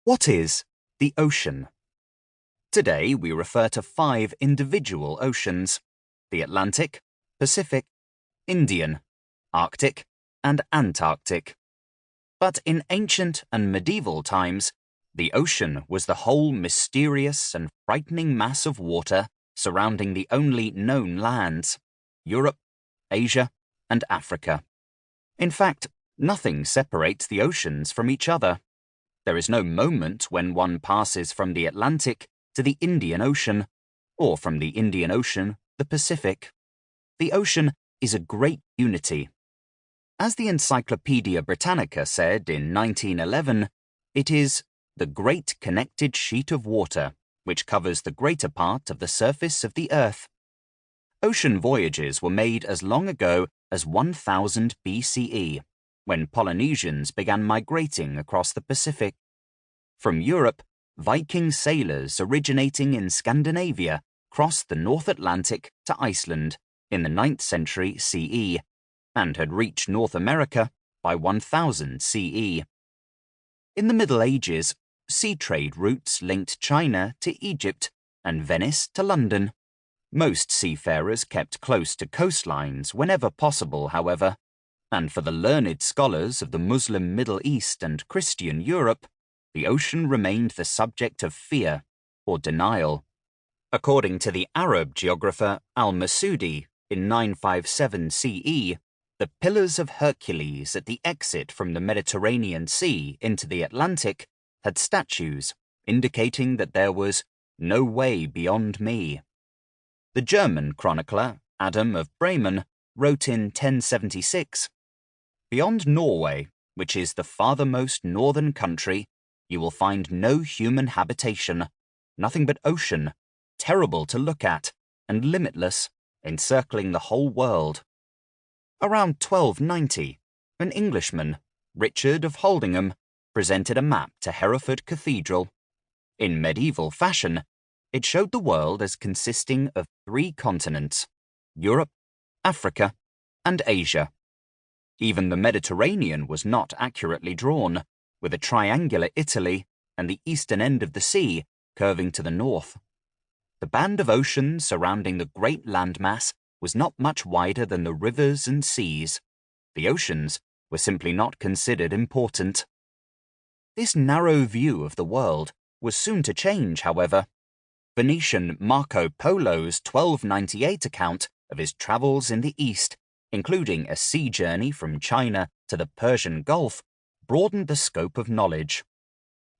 What is the ocean? Today we refer to 5 individual oceans: the Atlantic, Pacific, Indian, Arctic, and Antarctic. But in ancient and medieval times, the ocean was the whole mysterious and frightening mass of water surrounding the only known lands: Europe, Asia, and Africa. In fact, nothing separates the oceans from each other. There is no moment when one passes from the Atlantic to the Indian Ocean, or from the Indian Ocean the Pacific. The ocean is a great unity. As the Encyclopaedia Britannica said in 1911, it is the great connected sheet of water which covers the greater part of the surface of the earth. Ocean voyages were made as long ago as 1000 BCE, when Polynesians began migrating across the Pacific. From Europe, Viking sailors originating in Scandinavia crossed the North Atlantic to Iceland in the 9th century CE, and had reached North America by 1000 CE. In the Middle Ages, sea trade routes linked China to Egypt and Venice to London. Most seafarers kept close to coastlines whenever possible, however, and for the learned scholars of the Muslim Middle East and Christian Europe, the ocean remained the subject of fear or denial. According to the Arab geographer al-Masudi in 957 CE, the Pillars of Hercules at the exit from the Mediterranean Sea into the Atlantic had statues indicating that there was no way beyond me. The German chronicler Adam of Bremen wrote in 1076, "Beyond Norway, which is the farthermost northern country, you will find no human habitation, nothing but ocean, terrible to look at, and limitless, encircling the whole world." Around 1290, an Englishman, Richard of Holdingham, presented a map to Hereford Cathedral. In medieval fashion, it showed the world as consisting of 3 continents: Europe, Africa, and Asia. Even the Mediterranean was not accurately drawn, with a triangular Italy and the eastern end of the sea curving to the north. The band of ocean surrounding the great landmass was not much wider than the rivers and seas. The oceans were simply not considered important. This narrow view of the world was soon to change, however. Venetian Marco Polo's 1298 account of his travels in the East, including a sea journey from China to the Persian Gulf, broadened the scope of knowledge.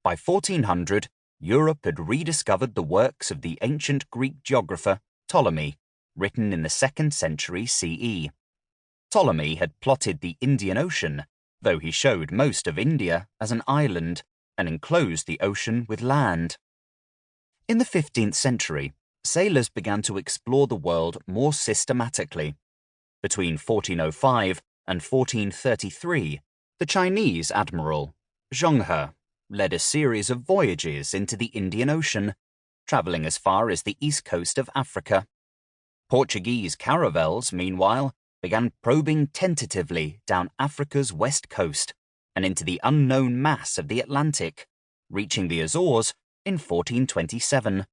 By 1400, Europe had rediscovered the works of the ancient Greek geographer Ptolemy, written in the 2nd century CE. Ptolemy had plotted the Indian Ocean, though he showed most of India as an island and enclosed the ocean with land. In the 15th century, sailors began to explore the world more systematically. Between 1405 and 1433, the Chinese admiral, Zheng He, led a series of voyages into the Indian Ocean, traveling as far as the east coast of Africa. Portuguese caravels, meanwhile, began probing tentatively down Africa's west coast and into the unknown mass of the Atlantic, reaching the Azores in 1427.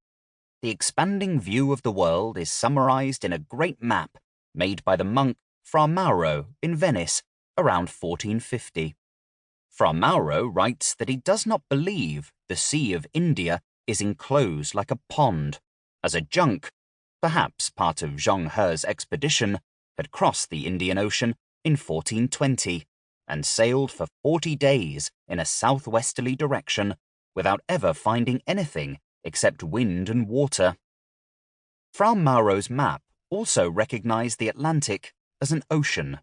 The expanding view of the world is summarized in a great map made by the monk Fra Mauro in Venice around 1450. Fra Mauro writes that he does not believe the Sea of India is enclosed like a pond, as a junk, perhaps part of Zheng He's expedition, had crossed the Indian Ocean in 1420 and sailed for 40 days in a southwesterly direction without ever finding anything except wind and water. Fra Mauro's map also recognized the Atlantic as an ocean,